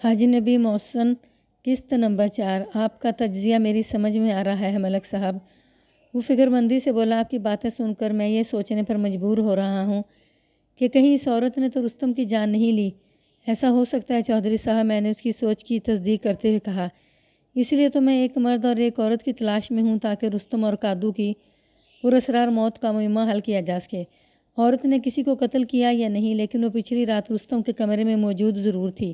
حاجی نبی محسن قسط نمبر 4۔ آپ کا تجزیہ میری سمجھ میں آ رہا ہے ملک صاحب۔ وہ فکر مندی سے بولا، آپ کی باتیں سن کر میں یہ سوچنے پر مجبور ہو رہا ہوں کہ کہیں اس عورت نے تو رستم کی جان نہیں لی۔ ایسا ہو سکتا ہے چودھری صاحب، میں نے اس کی سوچ کی تصدیق کرتے ہوئے کہا۔ اس لیے تو میں ایک مرد اور ایک عورت کی تلاش میں ہوں تاکہ رستم اور کادو کی پراسرار موت کا معمہ حل کیا جا سکے۔ عورت نے کسی کو قتل کیا یا نہیں، لیکن وہ پچھلی رات رستم کے کمرے میں موجود ضرور تھی،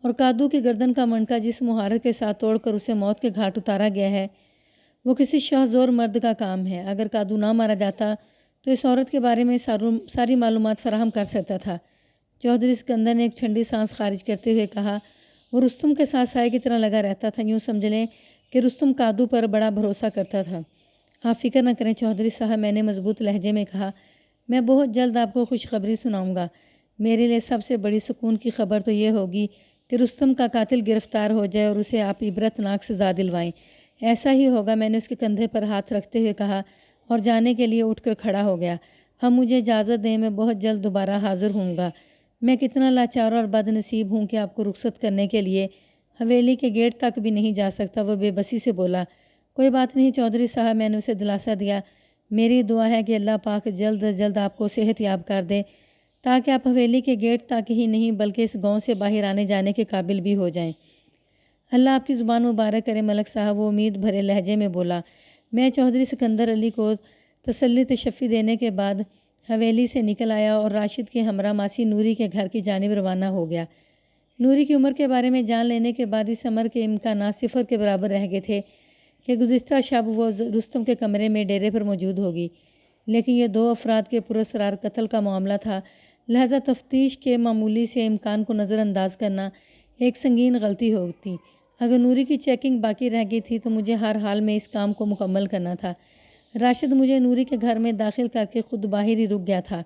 اور کادو کی گردن کا منڈکا جس مہارت کے ساتھ توڑ کر اسے موت کے گھاٹ اتارا گیا ہے وہ کسی شوہزور مرد کا کام ہے۔ اگر کادو نہ مارا جاتا تو اس عورت کے بارے میں ساری معلومات فراہم کر سکتا تھا۔ چودھری سکندر نے ایک ٹھنڈی سانس خارج کرتے ہوئے کہا، وہ رستم کے ساتھ سائے کی طرح لگا رہتا تھا۔ یوں سمجھ لیں کہ رستم کادو پر بڑا بھروسہ کرتا تھا۔ آپ فکر نہ کریں چودھری صاحب، میں نے مضبوط لہجے میں کہا، میں بہت جلد آپ کو خوشخبری سناؤں گا۔ میرے لیے سب سے بڑی سکون کی خبر تو یہ ہوگی کہ رستم کا قاتل گرفتار ہو جائے اور اسے آپ عبرتناک سزا دلوائیں۔ ایسا ہی ہوگا، میں نے اس کے کندھے پر ہاتھ رکھتے ہوئے کہا، اور جانے کے لیے اٹھ کر کھڑا ہو گیا۔ اب مجھے اجازت دیں، میں بہت جلد دوبارہ حاضر ہوں گا۔ میں کتنا لاچار اور بد نصیب ہوں کہ آپ کو رخصت کرنے کے لیے حویلی کے گیٹ تک بھی نہیں جا سکتا۔ وہ بے بسی سے بولا، کوئی بات نہیں چودھری صاحب، میں نے اسے دلاسا دیا۔ میری دعا ہے کہ اللہ پاک جلد از جلد آپ کو صحت یاب کر دے تاکہ آپ حویلی کے گیٹ تک ہی نہیں بلکہ اس گاؤں سے باہر آنے جانے کے قابل بھی ہو جائیں۔ اللہ آپ کی زبان مبارک کرے ملک صاحب، وہ امید بھرے لہجے میں بولا۔ میں چودھری سکندر علی کو تسلی تشفی دینے کے بعد حویلی سے نکل آیا اور راشد کے ہمراہ ماسی نوری کے گھر کی جانب روانہ ہو گیا۔ نوری کی عمر کے بارے میں جان لینے کے بعد اس عمر کے امکانات صفر کے برابر رہ گئے تھے کہ گزشتہ شب وہ رستم کے کمرے میں ڈیرے پر موجود ہوگی، لیکن یہ دو افراد کے پراسرار قتل کا معاملہ تھا، لہذا تفتیش کے معمولی سے امکان کو نظر انداز کرنا ایک سنگین غلطی ہوتی۔ اگر نوری کی چیکنگ باقی رہ گئی تھی تو مجھے ہر حال میں اس کام کو مکمل کرنا تھا۔ راشد مجھے نوری کے گھر میں داخل کر کے خود باہر ہی رک گیا تھا۔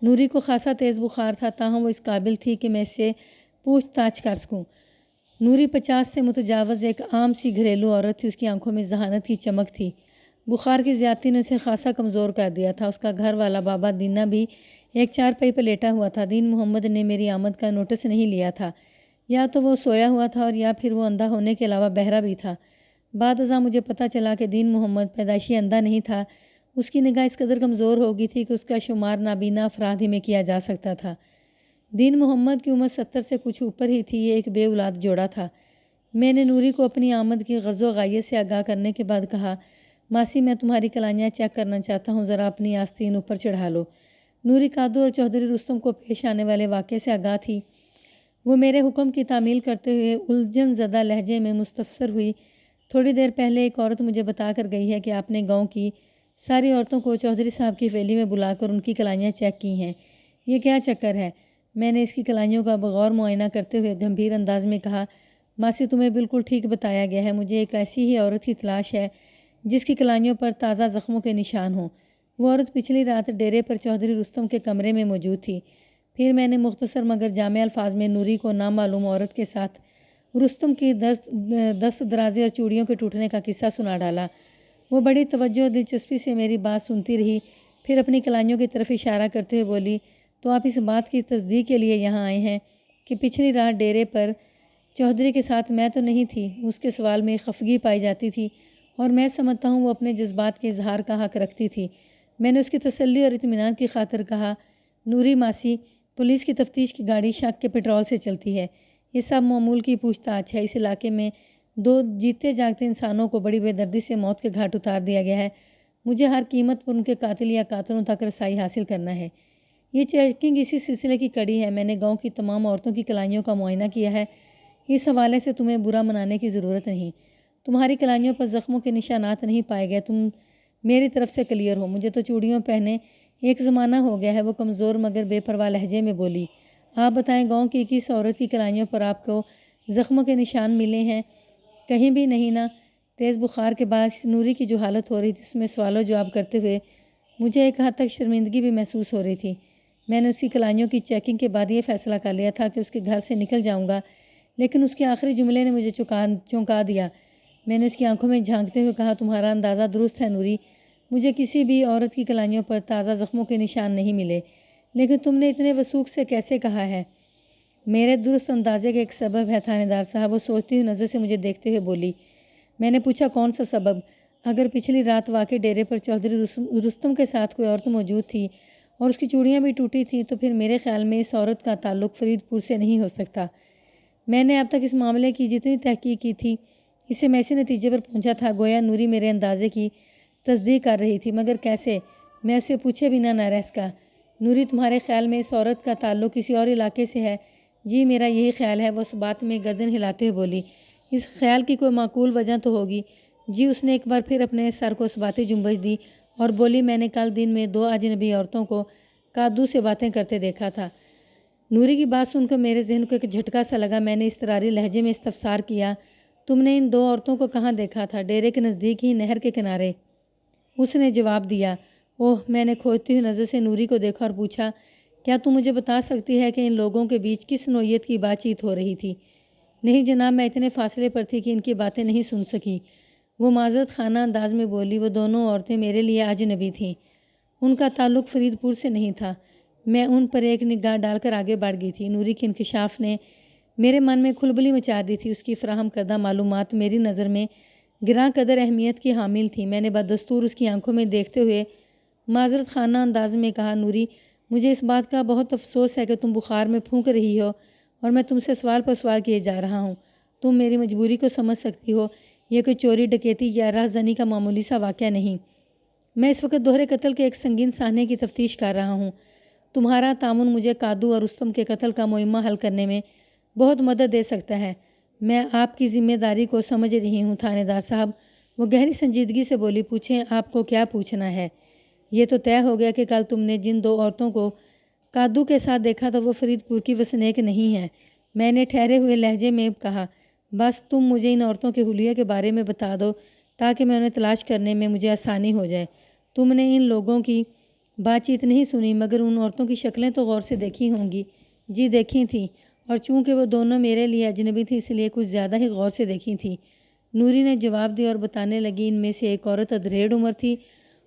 نوری کو خاصا تیز بخار تھا، تاہم وہ اس قابل تھی کہ میں اس سے پوچھ تاچھ کر سکوں۔ نوری 50 سے متجاوز ایک عام سی گھریلو عورت تھی، اس کی آنکھوں میں ذہانت کی چمک تھی۔ بخار کی زیادتی نے اسے خاصا کمزور کر دیا تھا۔ اس کا گھر والا بابا دینا بھی ایک چارپائی پر لیٹا ہوا تھا۔ دین محمد نے میری آمد کا نوٹس نہیں لیا تھا، یا تو وہ سویا ہوا تھا اور یا پھر وہ اندھا ہونے کے علاوہ بہرا بھی تھا۔ بعد ازاں مجھے پتہ چلا کہ دین محمد پیدائشی اندھا نہیں تھا، اس کی نگاہ اس قدر کمزور ہو گئی تھی کہ اس کا شمار نابینا افراد ہی میں کیا جا سکتا تھا۔ دین محمد کی عمر 70 سے کچھ اوپر ہی تھی، یہ ایک بے اولاد جوڑا تھا۔ میں نے نوری کو اپنی آمد کی غرض و غایت سے آگاہ کرنے کے بعد کہا، ماسی میں تمہاری کلائیاں چیک کرنا چاہتا ہوں، ذرا اپنی آستین اوپر چڑھا لو۔ نوری کادو اور چودھری رستم کو پیش آنے والے واقعے سے آگاہ تھی۔ وہ میرے حکم کی تعمیل کرتے ہوئے الجھن زدہ لہجے میں مستفسر ہوئی، تھوڑی دیر پہلے ایک عورت مجھے بتا کر گئی ہے کہ آپ نے گاؤں کی ساری عورتوں کو چودھری صاحب کی حویلی میں بلا کر ان کی کلائیاں چیک کی ہیں، یہ کیا چکر ہے؟ میں نے اس کی کلائیوں کا بغور معائنہ کرتے ہوئے گمبھیر انداز میں کہا، ماسی تمہیں بالکل ٹھیک بتایا گیا ہے، مجھے ایک ایسی ہی عورت کی تلاش ہے جس کی کلائیوں پر تازہ زخموں کے نشان ہوں۔ وہ عورت پچھلی رات ڈیرے پر چودھری رستم کے کمرے میں موجود تھی۔ پھر میں نے مختصر مگر جامع الفاظ میں نوری کو نامعلوم عورت کے ساتھ رستم کی دست درازی اور چوڑیوں کے ٹوٹنے کا قصہ سنا ڈالا۔ وہ بڑی توجہ اور دلچسپی سے میری بات سنتی رہی، پھر اپنی کلائیوں کی طرف اشارہ کرتے ہوئے بولی، تو آپ اس بات کی تصدیق کے لیے یہاں آئے ہیں کہ پچھلی رات ڈیرے پر چودھری کے ساتھ میں تو نہیں تھی؟ اس کے سوال میں خفگی پائی جاتی تھی اور میں سمجھتا ہوں وہ اپنے جذبات کے اظہار کا حق رکھتی تھی۔ میں نے اس کی تسلی اور اطمینان کی خاطر کہا، نوری ماسی، پولیس کی تفتیش کی گاڑی شک کے پٹرول سے چلتی ہے، یہ سب معمول کی پوچھ تاچھ ہے۔ اس علاقے میں 2 جیتے جاگتے انسانوں کو بڑی بے دردی سے موت کے گھاٹ اتار دیا گیا ہے، مجھے ہر قیمت پر ان کے قاتل یا قاتلوں تک رسائی حاصل کرنا ہے۔ یہ چیکنگ اسی سلسلے کی کڑی ہے، میں نے گاؤں کی تمام عورتوں کی کلائیوں کا معائنہ کیا ہے، اس حوالے سے تمہیں برا منانے کی ضرورت نہیں۔ تمہاری کلائیوں پر زخموں کے نشانات نہیں پائے گئے، تم میری طرف سے کلیئر ہو۔ مجھے تو چوڑیوں پہنے ایک زمانہ ہو گیا ہے، وہ کمزور مگر بے پرواہ لہجے میں بولی۔ آپ بتائیں گاؤں کی کس عورت کی کلائیوں پر آپ کو زخموں کے نشان ملے ہیں؟ کہیں بھی نہیں نا؟ تیز بخار کے باعث نوری کی جو حالت ہو رہی تھی اس میں سوال و جواب کرتے ہوئے مجھے ایک حد تک شرمندگی بھی محسوس ہو رہی تھی۔ میں نے اس کی کلائیوں کی چیکنگ کے بعد یہ فیصلہ کر لیا تھا کہ اس کے گھر سے نکل جاؤں گا، لیکن اس کے آخری جملے نے مجھے چونکا دیا۔ میں نے اس کی آنکھوں میں جھانکتے ہوئے کہا، تمہارا اندازہ درست ہے نوری، مجھے کسی بھی عورت کی کلائیوں پر تازہ زخموں کے نشان نہیں ملے، لیکن تم نے اتنے وثوق سے کیسے کہا ہے؟ میرے درست اندازے کا ایک سبب ہے تھانے دار صاحب، وہ سوچتی ہوئی نظر سے مجھے دیکھتے ہوئے بولی۔ میں نے پوچھا کون سا سبب؟ اگر پچھلی رات واقع ڈیرے پر چودھری رستم کے ساتھ کوئی عورت موجود تھی اور اس کی چوڑیاں بھی ٹوٹی تھیں تو پھر میرے خیال میں اس عورت کا تعلق فرید پور سے نہیں ہو سکتا۔ میں نے اب تک اس معاملے کی جتنی تحقیق کی تھی اس سے میں اسی نتیجے پر پہنچا تھا، گویا نوری میرے اندازے کی تصدیق کر رہی تھی، مگر کیسے؟ میں اسے پوچھے بنا نہ رہ سکا۔ نوری، تمہارے خیال میں اس عورت کا تعلق کسی اور علاقے سے ہے؟ جی میرا یہی خیال ہے، وہ اس بات میں گردن ہلاتے ہوئے بولی۔ اس خیال کی کوئی معقول وجہ تو ہوگی؟ جی، اس نے ایک بار پھر اپنے سر کو اس باتی جنبش دی اور بولی، میں نے کل دن میں 2 اجنبی عورتوں کو کادو سے باتیں کرتے دیکھا تھا۔ نوری کی بات سن کر میرے ذہن کو ایک جھٹکا سا لگا۔ میں نے اضطراری لہجے میں استفسار کیا، تم نے ان 2 عورتوں کو کہاں دیکھا تھا؟ ڈیرے کے نزدیک ہی، نہر کے کنارے؟ اس نے جواب دیا۔ اوہ، میں نے کھوجتی ہوئی نظر سے نوری کو دیکھا اور پوچھا، کیا تم مجھے بتا سکتی ہے کہ ان لوگوں کے بیچ کس نوعیت کی بات چیت ہو رہی تھی؟ نہیں جناب، میں اتنے فاصلے پر تھی کہ ان کی باتیں نہیں سن سکی، وہ معذرت خانہ انداز میں بولی۔ وہ دونوں عورتیں میرے لیے اجنبی تھیں، ان کا تعلق فرید پور سے نہیں تھا۔ میں ان پر ایک نگاہ ڈال کر آگے بڑھ گئی تھی۔ نوری کے انکشاف نے میرے من میں کھلبلی مچا دی تھی۔ اس کی فراہم کردہ معلومات میری نظر میں گراں قدر اہمیت کی حامل تھیں۔ میں نے بدستور اس کی آنکھوں میں دیکھتے ہوئے معذرت خانہ انداز میں کہا، نوری، مجھے اس بات کا بہت افسوس ہے کہ تم بخار میں پھونک رہی ہو اور میں تم سے سوال پر سوال کیے جا رہا ہوں۔ تم میری مجبوری کو سمجھ سکتی ہو، یہ کوئی چوری ڈکیتی یا راہزنی کا معمولی سا واقعہ نہیں۔ میں اس وقت دوہرے قتل کے ایک سنگین سانحے کی تفتیش کر رہا ہوں۔ تمہارا تعاون مجھے کادو اور رستم کے قتل کا معمہ حل کرنے میں بہت مدد دے سکتا ہے۔ میں آپ کی ذمہ داری کو سمجھ رہی ہوں تھانے دار صاحب، وہ گہری سنجیدگی سے بولی۔ پوچھیں، آپ کو کیا پوچھنا ہے؟ یہ تو طے ہو گیا کہ کل تم نے جن 2 عورتوں کو کادو کے ساتھ دیکھا تھا وہ فرید پور کی وسنیک نہیں ہے، میں نے ٹھہرے ہوئے لہجے میں کہا۔ بس تم مجھے ان عورتوں کے حلیے کے بارے میں بتا دو تاکہ میں انہیں تلاش کرنے میں مجھے آسانی ہو جائے۔ تم نے ان لوگوں کی بات چیت نہیں سنی مگر ان عورتوں کی شکلیں تو غور سے دیکھی ہوں گی؟ جی دیکھی تھیں، اور چونکہ وہ دونوں میرے لیے اجنبی تھی اس لیے کچھ زیادہ ہی غور سے دیکھی تھیں، نوری نے جواب دیا اور بتانے لگی۔ ان میں سے ایک عورت ادھیڑ عمر تھی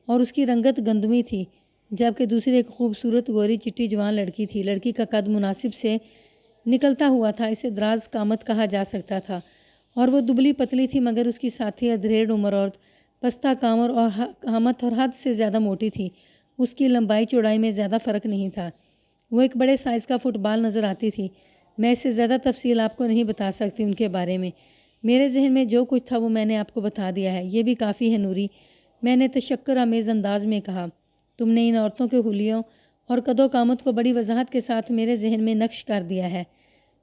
اور اس کی رنگت گندمی تھی، جبکہ دوسری ایک خوبصورت گوری چٹی جوان لڑکی تھی۔ لڑکی کا قد مناسب سے نکلتا ہوا تھا، اسے دراز قامت کہا جا سکتا تھا، اور وہ دبلی پتلی تھی، مگر اس کی ساتھی ادھیڑ عمر عورت پستہ کامر اور قامت اور حد سے زیادہ موٹی تھی۔ اس کی لمبائی چوڑائی میں زیادہ فرق نہیں تھا، وہ ایک بڑے سائز کا فٹ بال نظر آتی تھی۔ میں اس سے زیادہ تفصیل آپ کو نہیں بتا سکتی ان کے بارے میں، میرے ذہن میں جو کچھ تھا وہ میں نے آپ کو بتا دیا ہے، یہ بھی کافی ہے نوری، میں نے تشکر آمیز انداز میں کہا۔ تم نے ان عورتوں کے حلیوں اور قد و قامت کو بڑی وضاحت کے ساتھ میرے ذہن میں نقش کر دیا ہے۔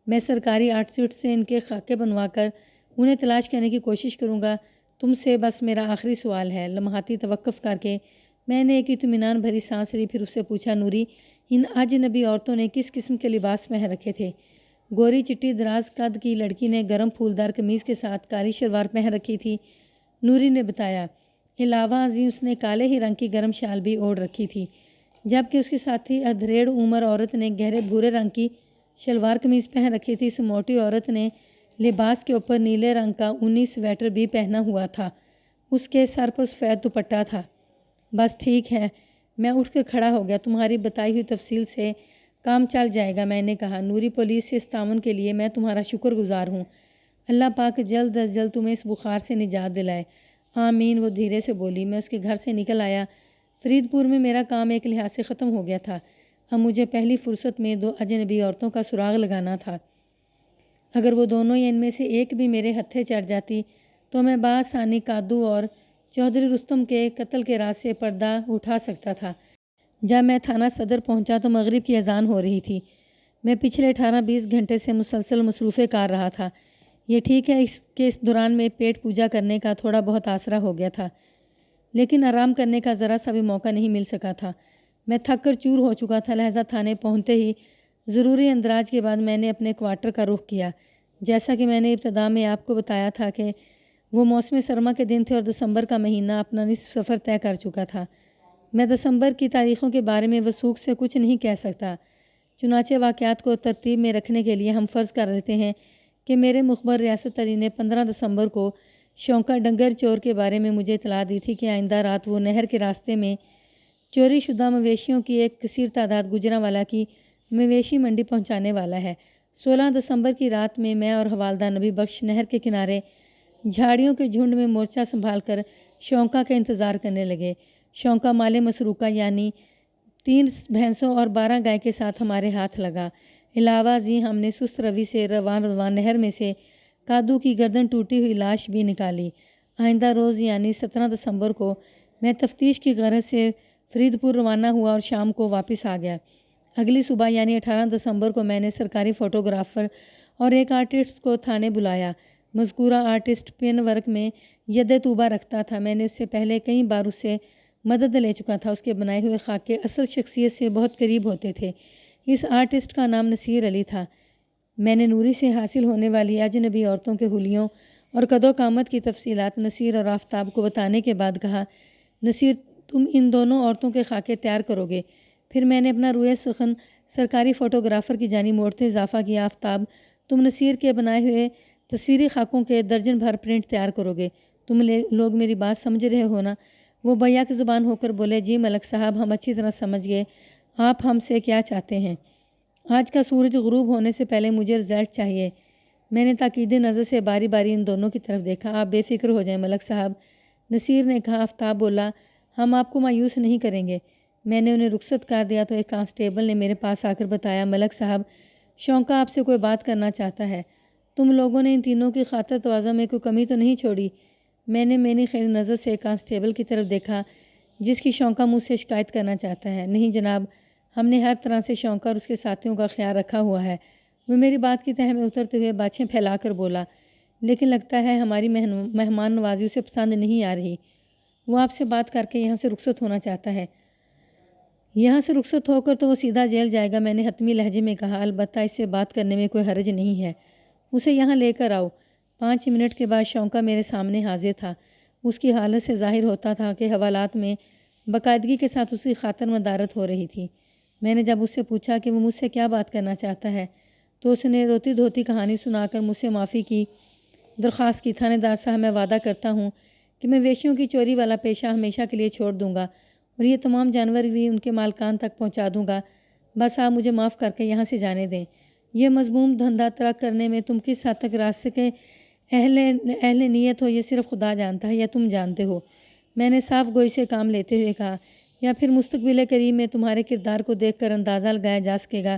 میں سرکاری آرٹسٹ سے ان کے خاکے بنوا کر انہیں تلاش کرنے کی کوشش کروں گا۔ تم سے بس میرا آخری سوال ہے۔ لمحاتی توقف کر کے میں نے ایک اطمینان بھری سانس لی، پھر اس سے پوچھا، نوری، ان اجنبی عورتوں نے کس قسم کے لباس پہن رکھے تھے؟ گوری چٹی دراز قد کی لڑکی نے گرم پھولدار قمیض کے ساتھ کالی شلوار پہن رکھی تھی، نوری نے بتایا۔ علاوہ ازیں اس نے کالے ہی رنگ کی گرم شال بھی اوڑھ رکھی تھی، جبکہ اس کے ساتھی ادھیڑ عمر عورت نے گہرے بھورے رنگ کی شلوار قمیض پہن رکھی تھی۔ اس موٹی عورت نے لباس کے اوپر نیلے رنگ کا اونی سویٹر بھی پہنا ہوا تھا، اس کے سر پر سفید دوپٹہ تھا۔ بس ٹھیک ہے، میں اٹھ کر کھڑا ہو گیا، تمہاری بتائی ہوئی تفصیل سے کام چل جائے گا، میں نے کہا۔ نوری، پولیس سے اس تعاون کے لیے میں تمہارا شکر گزار ہوں، اللہ پاک جلد از جلد تمہیں اس بخار سے نجات دلائے۔ آمین، وہ دھیرے سے بولی۔ میں اس کے گھر سے نکل آیا۔ فرید پور میں میرا کام ایک لحاظ سے ختم ہو گیا تھا، اب مجھے پہلی فرصت میں 2 اجنبی عورتوں کا سراغ لگانا تھا۔ اگر وہ دونوں یا ان میں سے ایک بھی میرے ہتھے چڑھ جاتی تو میں بآسانی کادو اور چودھری رستم کے قتل کے راز سے پردہ اٹھا سکتا تھا۔ جب میں تھانہ صدر پہنچا تو مغرب کی اذان ہو رہی تھی۔ میں پچھلے 18-20 گھنٹے سے مسلسل مصروف کار رہا تھا۔ یہ ٹھیک ہے کہ اس دوران میں پیٹ پوجا کرنے کا تھوڑا بہت آسرا ہو گیا تھا، لیکن آرام کرنے کا ذرا سا بھی موقع نہیں مل سکا تھا۔ میں تھک کر چور ہو چکا تھا، لہذا تھانے پہنچتے ہی ضروری اندراج کے بعد میں نے اپنے کوارٹر کا رخ کیا۔ جیسا کہ میں نے ابتدا میں آپ کو بتایا تھا کہ وہ موسم سرما کے دن تھے اور دسمبر کا مہینہ اپنا نصف سفر طے کر چکا تھا۔ میں دسمبر کی تاریخوں کے بارے میں وثوق سے کچھ نہیں کہہ سکتا، چنانچہ واقعات کو ترتیب میں رکھنے کے لیے ہم فرض کر لیتے ہیں کہ میرے مخبر ریاست علی نے 15 دسمبر کو شونکا ڈنگر چور کے بارے میں مجھے اطلاع دی تھی کہ آئندہ رات وہ نہر کے راستے میں چوری شدہ مویشیوں کی ایک کثیر تعداد گجرانوالہ کی مویشی منڈی پہنچانے والا ہے۔ 16 دسمبر کی رات میں اور حوالدار نبی بخش نہر کے کنارے جھاڑیوں کے جھنڈ میں مورچہ سنبھال کر شونکا کا انتظار کرنے لگے۔ شونکا مال مسروقہ یعنی 3 بھینسوں اور 12 گائے کے ساتھ ہمارے ہاتھ لگا۔ علاوہ ازیں ہم نے سست روی سے روان نہر میں سے کادو کی گردن ٹوٹی ہوئی لاش بھی نکالی۔ آئندہ روز یعنی 17 دسمبر کو میں تفتیش کی غرض سے فرید پور روانہ ہوا اور شام کو واپس آ گیا۔ اگلی صبح یعنی 18 دسمبر کو میں نے سرکاری فوٹوگرافر اور ایک آرٹسٹ کو تھانے بلایا۔ مذکورہ آرٹسٹ پین ورک میں ید طوبہ رکھتا تھا۔ میں نے اس سے پہلے کئی بار اس سے مدد لے چکا تھا۔ اس کے بنائے ہوئے خاکے اصل شخصیت سے بہت قریب ہوتے تھے۔ اس آرٹسٹ کا نام نصیر علی تھا۔ میں نے نوری سے حاصل ہونے والی اجنبی عورتوں کے حلیوں اور قد و قامت کی تفصیلات نصیر اور آفتاب کو بتانے کے بعد کہا، نصیر تم ان دونوں عورتوں کے خاکے تیار کرو گے۔ پھر میں نے اپنا روئے سخن سرکاری فوٹوگرافر کی جانب موڑتے اضافہ کیا، آفتاب تم نصیر کے بنائے ہوئے تصویری خاکوں کے درجن بھر پرنٹ تیار کرو گے۔ تم لوگ میری بات سمجھ رہے ہو نا؟ وہ بیک زبان ہو کر بولے، جی ملک صاحب ہم اچھی طرح سمجھ گئے آپ ہم سے کیا چاہتے ہیں۔ آج کا سورج غروب ہونے سے پہلے مجھے رزلٹ چاہیے۔ میں نے تاکیدی نظر سے باری باری ان دونوں کی طرف دیکھا۔ آپ بے فکر ہو جائیں ملک صاحب، نصیر نے کہا۔ آفتاب بولا، ہم آپ کو مایوس نہیں کریں گے۔ میں نے انہیں رخصت کر دیا تو ایک کانسٹیبل نے میرے پاس آ کر بتایا، ملک صاحب شونکا آپ سے کوئی بات کرنا چاہتا ہے۔ تم لوگوں نے ان تینوں کی خاطر تواضع میں کوئی کمی تو نہیں چھوڑی؟ میں نے خیر نظر سے کانسٹیبل کی طرف دیکھا جس کی شونکا مجھ سے شکایت کرنا چاہتا ہے۔ نہیں جناب، ہم نے ہر طرح سے شونکا اور اس کے ساتھیوں کا خیال رکھا ہوا ہے۔ وہ میری بات کی تہہ میں اترتے ہوئے باچھیں پھیلا کر بولا، لیکن لگتا ہے ہماری مہمان نوازی اسے پسند نہیں آ رہی۔ وہ آپ سے بات کر کے یہاں سے رخصت ہونا چاہتا ہے۔ یہاں سے رخصت ہو کر تو وہ سیدھا جیل جائے گا، میں نے حتمی لہجے میں کہا۔ البتہ اس سے بات کرنے میں کوئی حرج نہیں ہے، اسے یہاں لے کر آؤ۔ 5 منٹ کے بعد شونکا میرے سامنے حاضر تھا۔ اس کی حالت سے ظاہر ہوتا تھا کہ حوالات میں باقاعدگی کے ساتھ اس کی خاطر مدارت ہو رہی تھی۔ میں نے جب اس سے پوچھا کہ وہ مجھ سے کیا بات کرنا چاہتا ہے تو اس نے روتی دھوتی کہانی سنا کر مجھ سے معافی کی درخواست کی۔ تھانے دار صاحب میں وعدہ کرتا ہوں کہ میں ویشیوں کی چوری والا پیشہ ہمیشہ کے لیے چھوڑ دوں گا اور یہ تمام جانور بھی ان کے مالکان تک پہنچا دوں گا۔ بس آپ مجھے معاف کر کے یہاں سے جانے دیں۔ یہ مذموم دھندا ترک کرنے میں تم کس حد تک راستے کے اہل نیت ہو یہ صرف خدا جانتا ہے یا تم جانتے ہو۔ میں نے صاف گوئی سے کام لیتے ہوئے کہا، یا پھر مستقبل قریب میں تمہارے کردار کو دیکھ کر اندازہ لگایا جا سکے گا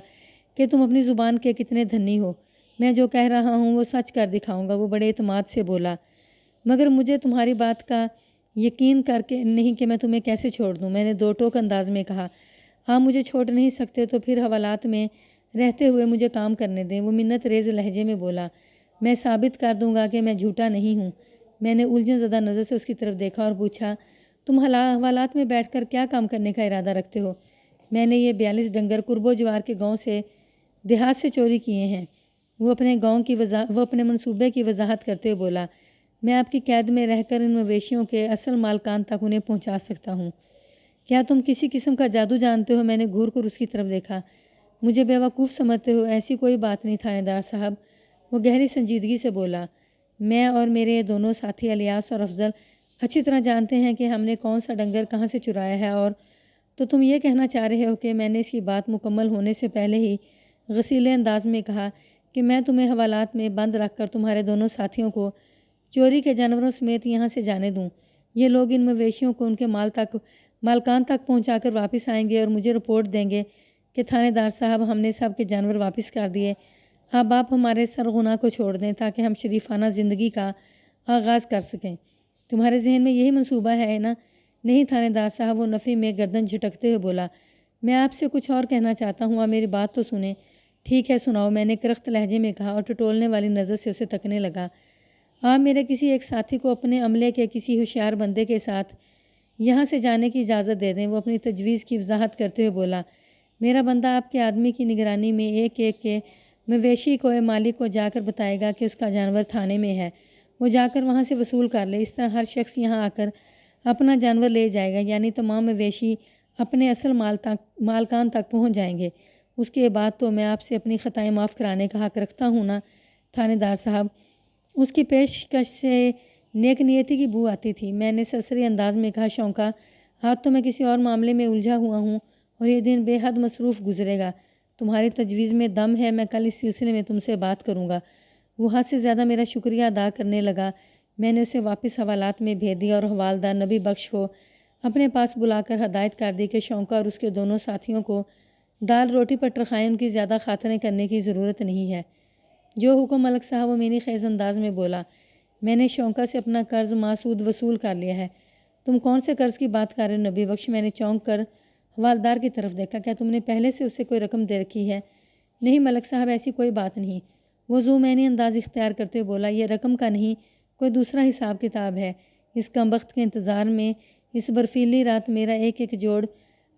کہ تم اپنی زبان کے کتنے دھنی ہو۔ میں جو کہہ رہا ہوں وہ سچ کر دکھاؤں گا۔ وہ بڑے اعتماد سے بولا، مگر مجھے تمہاری بات کا یقین کر کے نہیں کہ میں تمہیں کیسے چھوڑ دوں۔ میں نے 2 ٹوک انداز میں کہا، آپ مجھے چھوڑ نہیں سکتے تو پھر حوالات میں رہتے ہوئے مجھے کام کرنے دیں۔ وہ منت ریز لہجے میں بولا، میں ثابت کر دوں گا کہ میں جھوٹا نہیں ہوں۔ میں نے الجھن زدہ نظر سے اس کی طرف دیکھا اور پوچھا، تم حوالات میں بیٹھ کر کیا کام کرنے کا ارادہ رکھتے ہو؟ میں نے یہ 42 ڈنگر قرب و جوار کے گاؤں سے دیہات سے چوری کیے ہیں۔ وہ اپنے منصوبے کی وضاحت کرتے ہوئے بولا، میں آپ کی قید میں رہ کر ان مویشیوں کے اصل مالکان تک انہیں پہنچا سکتا ہوں۔ کیا تم کسی قسم کا جادو جانتے ہو؟ میں نے گھور کر اس کی طرف دیکھا۔ مجھے بیوقوف سمجھتے ہو؟ ایسی کوئی بات نہیں تھانے دار صاحب، وہ گہری سنجیدگی سے بولا۔ میں اور میرے دونوں ساتھی الیاس اور افضل اچھی طرح جانتے ہیں کہ ہم نے کون سا ڈنگر کہاں سے چرایا ہے، اور تو تم یہ کہنا چاہ رہے ہو کہ میں نے اس کی بات مکمل ہونے سے پہلے ہی غسیلے انداز میں کہا کہ میں تمہیں حوالات میں بند رکھ کر تمہارے دونوں ساتھیوں کو چوری کے جانوروں سمیت یہاں سے جانے دوں؟ یہ لوگ ان مویشیوں کو ان کے مالکان تک پہنچا کر واپس آئیں گے اور مجھے رپورٹ دیں گے کہ تھانے دار صاحب ہم نے سب کے جانور واپس کر دیے، اب آپ ہمارے سرغنہ کو چھوڑ دیں تاکہ ہم شریفانہ زندگی کا آغاز کر سکیں۔ تمہارے ذہن میں یہی منصوبہ ہے نا؟ نہیں تھانے دار صاحب، وہ نفی میں گردن جھٹکتے ہوئے بولا، میں آپ سے کچھ اور کہنا چاہتا ہوں، آپ میری بات تو سنیں۔ ٹھیک ہے سناؤ، میں نے کرخت لہجے میں کہا اور ٹٹولنے والی نظر سے اسے تکنے لگا۔ آپ میرے کسی ایک ساتھی کو اپنے عملے کے کسی ہوشیار بندے کے ساتھ یہاں سے جانے کی اجازت دے دیں۔ وہ اپنی تجویز کی وضاحت کرتے ہوئے بولا، میرا بندہ آپ کے آدمی کی نگرانی میں ایک ایک کے مویشی کو مالک کو جا کر بتائے گا کہ اس کا جانور تھانے میں ہے، وہ جا کر وہاں سے وصول کر لے۔ اس طرح ہر شخص یہاں آ کر اپنا جانور لے جائے گا، یعنی تمام مویشی اپنے اصل مالکان تک پہنچ جائیں گے۔ اس کے بعد تو میں آپ سے اپنی خطائیں معاف کرانے کا حق رکھتا ہوں نا تھانے دار صاحب؟ اس کی پیشکش سے نیک نیتی کی بو آتی تھی۔ میں نے سرسری انداز میں کہا، شونکا آج تو میں کسی اور معاملے میں الجھا ہوا ہوں اور یہ دن بے حد مصروف گزرے گا، تمہاری تجویز میں دم ہے، میں کل اس سلسلے میں تم سے بات کروں گا۔ وہ حد سے زیادہ میرا شکریہ ادا کرنے لگا۔ میں نے اسے واپس حوالات میں بھیج دیا اور حوالدار نبی بخش کو اپنے پاس بلا کر ہدایت کر دی کہ شونکا اور اس کے دونوں ساتھیوں کو دال روٹی پر ٹرخائیں ان کی زیادہ خاطریں کرنے کی ضرورت نہیں ہے۔ جو حکم ملک صاحب، وہ میری خیز انداز میں بولا۔ میں نے شونکا سے اپنا قرض ماسود وصول کر لیا ہے۔ تم کون سے قرض کی بات کر رہے ہو نبی بخش؟ میں نے چونک کر حوالدار کی طرف دیکھا۔ کیا تم نے پہلے سے اسے کوئی رقم دے رکھی ہے؟ نہیں ملک صاحب، ایسی کوئی بات نہیں۔ وہ ذومعنی انداز اختیار کرتے بولا، یہ رقم کا نہیں، کوئی دوسرا حساب کتاب ہے۔ اس کمبخت کے انتظار میں اس برفیلی رات میرا ایک ایک جوڑ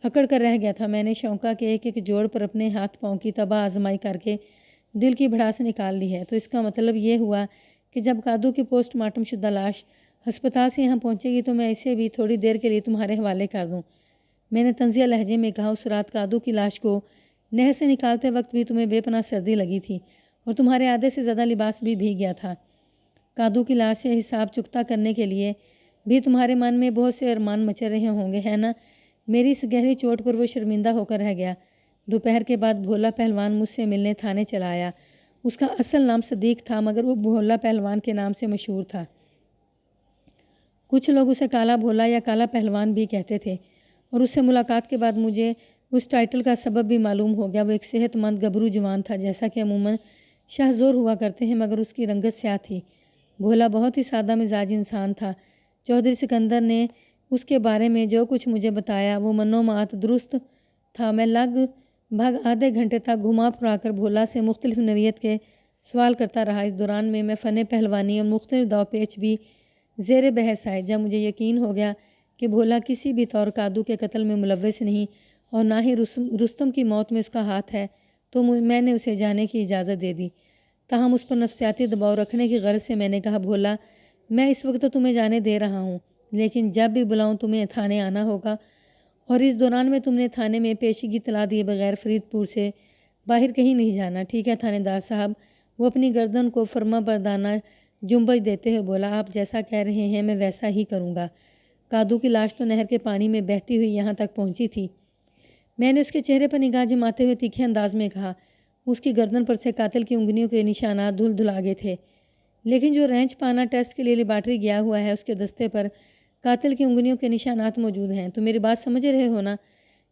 اکڑ کر رہ گیا تھا۔ میں نے شونکا کے ایک ایک جوڑ پر اپنے ہاتھ پاؤں کی تباہ آزمائی کر کے دل کی بھڑاس نکال لی ہے۔ تو اس کا مطلب یہ ہوا کہ جب کادو کی پوسٹ مارٹم شدہ لاش ہسپتال سے یہاں پہنچے گی تو میں اسے بھی تھوڑی دیر کے لیے تمہارے حوالے کر دوں۔ میں نے طنزیہ لہجے میں کہا، اس رات کادو کی لاش کو نہر سے نکالتے وقت بھی تمہیں بے پناہ سردی لگی تھی اور تمہارے آدھے سے زیادہ لباس بھی بھیگ گیا تھا۔ کادو کی لاش سے حساب چکتا کرنے کے لیے بھی تمہارے من میں بہت سے ارمان مچل رہے ہوں گے، ہے نا؟ میری اس گہری چوٹ پر وہ شرمندہ ہو کر رہ گیا۔ دوپہر کے بعد بھولا پہلوان مجھ سے ملنے تھانے چلا آیا۔ اس کا اصل نام صدیق تھا، مگر وہ بھولا پہلوان کے نام سے مشہور تھا۔ کچھ لوگ اسے کالا بھولا یا کالا پہلوان بھی کہتے تھے، اور اس سے ملاقات کے بعد مجھے اس ٹائٹل کا سبب بھی معلوم ہو گیا۔ وہ ایک صحت مند گبرو جوان تھا، جیسا کہ عموماً شاہ زور ہوا کرتے ہیں، مگر اس کی رنگت سیاہ تھی۔ بھولا بہت ہی سادہ مزاج انسان تھا۔ چودھری سکندر نے اس کے بارے میں جو کچھ مجھے بتایا وہ منومات درست تھا۔ میں لگ بھگ آدھے گھنٹے تک گھما پھرا کر بھولا سے مختلف نوعیت کے سوال کرتا رہا۔ اس دوران میں فن پہلوانی اور مختلف داؤ پیچ بھی زیر بحث آئے۔ جب مجھے یقین ہو گیا کہ بھولا کسی بھی طور کادو کے قتل میں ملوث نہیں اور نہ ہی رستم کی موت میں اس کا ہاتھ ہے تو میں نے اسے جانے کی اجازت دے دی۔ تاہم اس پر نفسیاتی دباؤ رکھنے کی غرض سے میں نے کہا، بھولا میں اس وقت تو تمہیں جانے دے رہا ہوں، لیکن جب بھی بلاؤں تمہیں تھانے آنا ہوگا، اور اس دوران میں تم نے تھانے میں پیشگی اطلاع دیے بغیر فرید پور سے باہر کہیں نہیں جانا، ٹھیک ہے تھانے دار صاحب؟ وہ اپنی گردن کو فرما بردانہ جنبش دیتے ہوئے بولا، آپ جیسا کہہ رہے ہیں میں ویسا ہی کروں گا۔ کادو کی لاش تو نہر کے پانی میں بہتی ہوئی یہاں تک پہنچی تھی۔ میں نے اس کے چہرے پر نگاہ جماتے ہوئے تیکھے انداز میں کہا، اس کی گردن پر سے قاتل کی انگلیوں کے نشانات دھل دھل آگے تھے، لیکن جو رینچ پانا ٹیسٹ کے لیے لیبارٹری گیا ہوا ہے اس کے دستے پر قاتل کی انگلیوں کے نشانات موجود ہیں۔ تو میری بات سمجھ رہے ہو نا؟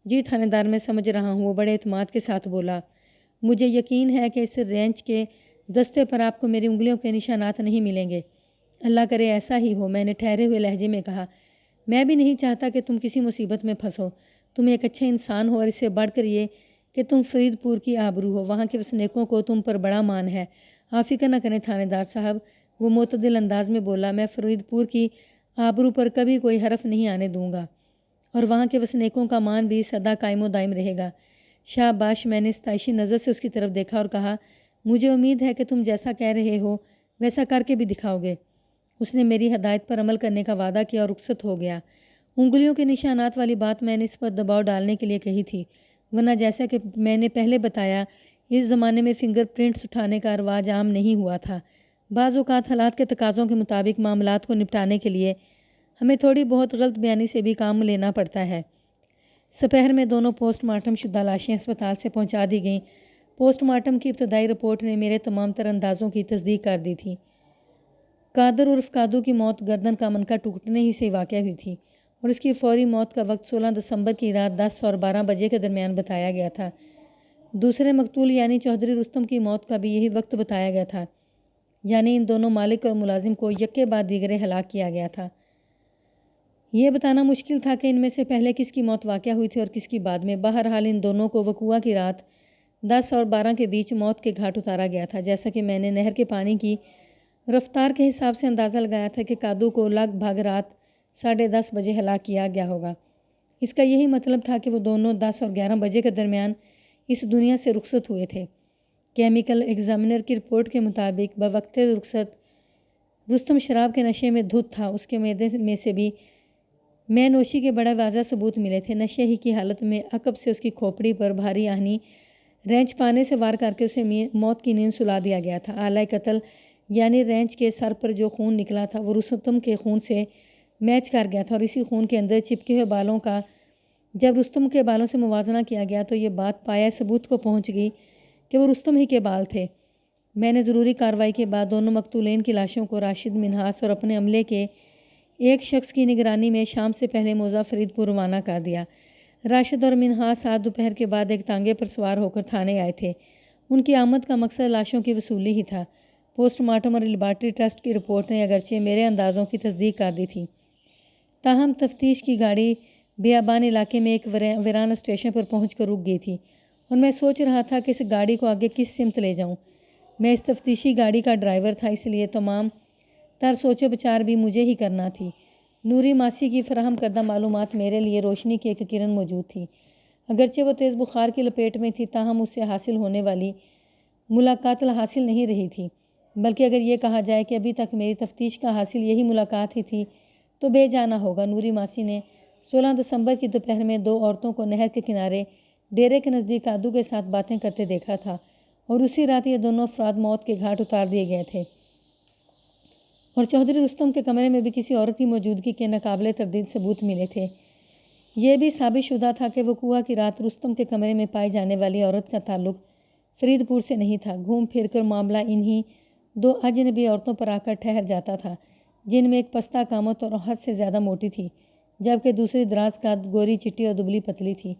جی تھانے دار، میں سمجھ رہا ہوں، وہ بڑے اعتماد کے ساتھ بولا۔ مجھے یقین ہے کہ اس رینچ کے دستے پر آپ کو میری انگلیوں کے نشانات نہیں ملیں گے۔ اللہ کرے ایسا ہی ہو، میں نے ٹھہرے ہوئے لہجے میں کہا۔ میں بھی نہیں چاہتا کہ تم کسی مصیبت میں پھنسو۔ تم ایک اچھے انسان ہو، اور اس سے بڑھ کر یہ کہ تم فرید پور کی آبرو ہو، وہاں کے وسنیکوں کو تم پر بڑا مان ہے۔ آپ فکر نہ کریں تھانے دار صاحب، وہ معتدل انداز میں بولا، میں فرید پور کی آبرو پر کبھی کوئی حرف نہیں آنے دوں گا، اور وہاں کے وسنیکوں کا مان بھی سدا قائم و دائم رہے گا۔ شاباش، میں نے ستائشی نظر سے اس کی طرف دیکھا اور کہا، مجھے امید ہے کہ تم جیسا کہہ رہے ہو ویسا کر کے بھی دکھاؤ گے۔ اس نے میری ہدایت پر عمل کرنے کا وعدہ کیا اور رخصت ہو گیا۔ انگلیوں کے نشانات والی بات میں نے اس پر دباؤ ڈالنے کے لیے کہی تھی، ورنہ جیسا کہ میں نے پہلے بتایا اس زمانے میں فنگر پرنٹس اٹھانے کا رواج عام نہیں ہوا تھا۔ بعض اوقات حالات کے تقاضوں کے مطابق معاملات کو نپٹانے کے لیے ہمیں تھوڑی بہت غلط بیانی سے بھی کام لینا پڑتا ہے۔ سپہر میں دونوں پوسٹ مارٹم شدہ لاشیں ہسپتال سے پہنچا دی گئیں۔ پوسٹ مارٹم کی ابتدائی رپورٹ نے میرے تمام تر اندازوں کی تصدیق کر دی تھی۔ قادر عرف کادو کی موت گردن کا منکا ٹوٹنے ہی سے واقع ہوئی تھی، اور اس کی فوری موت کا وقت 16 دسمبر کی رات 10 اور 12 بجے کے درمیان بتایا گیا تھا۔ دوسرے مقتول یعنی چودھری رستم کی موت کا بھی یہی وقت بتایا گیا تھا، یعنی ان دونوں مالک اور ملازم کو یکے بعد دیگرے ہلاک کیا گیا تھا۔ یہ بتانا مشکل تھا کہ ان میں سے پہلے کس کی موت واقع ہوئی تھی اور کس کی بعد میں۔ بہرحال ان دونوں کو وقوعہ کی رات 10 اور 12 کے بیچ موت کے گھاٹ اتارا گیا تھا۔ جیسا کہ میں نے نہر کے پانی کی رفتار کے حساب سے اندازہ لگایا تھا کہ کادو کو لگ بھگ رات 10:30 بجے ہلاک کیا گیا ہوگا۔ اس کا یہی مطلب تھا کہ وہ دونوں 10 اور 11 بجے کے درمیان اس دنیا سے رخصت ہوئے تھے۔ کیمیکل ایگزامینر کی رپورٹ کے مطابق بوقت رخصت رستم شراب کے نشے میں دھت تھا۔ اس کے معدے میں سے بھی میں نوشی کے بڑے واضح ثبوت ملے تھے۔ نشے ہی کی حالت میں عقب سے اس کی کھوپڑی پر بھاری آہنی رینچ پانے سے وار کر کے اسے موت کی نیند سلا دیا گیا تھا۔ آلہ قتل یعنی رینچ کے سر پر جو خون نکلا تھا وہ رستم کے خون سے میچ کر گیا تھا، اور اسی خون کے اندر چپکے ہوئے بالوں کا جب رستم کے بالوں سے موازنہ کیا گیا تو یہ بات پایہ ثبوت کو پہنچ گئی کہ وہ رستم ہی کے بال تھے۔ میں نے ضروری کارروائی کے بعد دونوں مقتولین کی لاشوں کو راشد، منہاس اور اپنے عملے کے ایک شخص کی نگرانی میں شام سے پہلے موضع فرید پور روانہ کر دیا۔ راشد اور منہاس آج دوپہر کے بعد ایک تانگے پر سوار ہو کر تھانے آئے تھے۔ ان کی آمد کا مقصد لاشوں کی وصولی ہی تھا۔ پوسٹ مارٹم اور لیبارٹری ٹرسٹ کی رپورٹ نے اگرچہ میرے اندازوں کی تصدیق کر دی تھی، تاہم تفتیش کی گاڑی بیابان علاقے میں ایک ویران اسٹیشن پر پہنچ کر رک گئی تھی اور میں سوچ رہا تھا کہ اس گاڑی کو آگے کس سمت لے جاؤں۔ میں اس تفتیشی گاڑی کا ڈرائیور تھا، اس لیے تمام تر سوچ و بچار بھی مجھے ہی کرنا تھی۔ نوری ماسی کی فراہم کردہ معلومات میرے لیے روشنی کی ایک کرن موجود تھی۔ اگرچہ وہ تیز بخار کی لپیٹ میں تھی، تاہم اس سے حاصل ہونے والی ملاقات حاصل نہیں رہی تھی، بلکہ اگر یہ کہا جائے کہ ابھی تک میری تفتیش کا حاصل یہی ملاقات ہی تھی تو بے جانا ہوگا۔ نوری ماسی نے 16 دسمبر کی دوپہر میں 2 عورتوں کو نہر کے کنارے ڈیرے کے نزدیک کادو کے ساتھ باتیں کرتے دیکھا تھا اور اسی رات یہ دونوں افراد موت کے گھاٹ اتار دیے گئے تھے، اور چودھری رستم کے کمرے میں بھی کسی عورت کی موجودگی کے ناقابل تردید ثبوت ملے تھے۔ یہ بھی ثابت شدہ تھا کہ وقوعہ کی رات رستم کے کمرے میں پائی جانے والی عورت کا تعلق فرید پور سے نہیں تھا۔ گھوم پھر کر معاملہ انہی 2 اجنبی عورتوں پر آ کر ٹھہر جاتا تھا، جن میں ایک پستہ قامت اور حد سے زیادہ موٹی تھی، جبکہ دوسری دراز قد، گوری چٹی اور دبلی پتلی تھی۔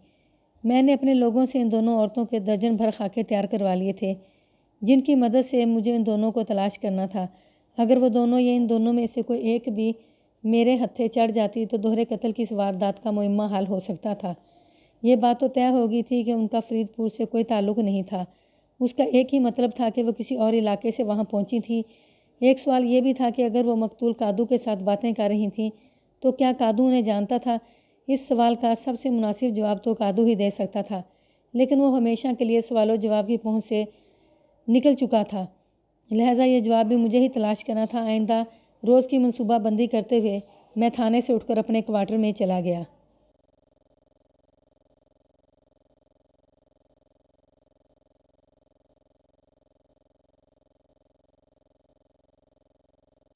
میں نے اپنے لوگوں سے ان دونوں عورتوں کے درجن بھر خاکے تیار کروا لیے تھے، جن کی مدد سے مجھے ان دونوں کو تلاش کرنا تھا۔ اگر وہ دونوں یا ان دونوں میں سے کوئی ایک بھی میرے ہتھے چڑھ جاتی تو دوہرے قتل کی اس واردات کا معمہ حل ہو سکتا تھا۔ یہ بات تو طے ہو گئی تھی کہ ان کا فرید پور سے کوئی تعلق نہیں تھا۔ اس کا ایک ہی مطلب تھا کہ وہ کسی اور علاقے سے وہاں پہنچی تھی۔ ایک سوال یہ بھی تھا کہ اگر وہ مقتول کادو کے ساتھ باتیں کر رہی تھیں تو کیا کادو انہیں جانتا تھا؟ اس سوال کا سب سے مناسب جواب تو کادو ہی دے سکتا تھا، لیکن وہ ہمیشہ کے لیے سوال و جواب کی پہنچ سے نکل چکا تھا، لہٰذا یہ جواب بھی مجھے ہی تلاش کرنا تھا۔ آئندہ روز کی منصوبہ بندی کرتے ہوئے میں تھانے سے اٹھ کر اپنے کوارٹر میں چلا گیا۔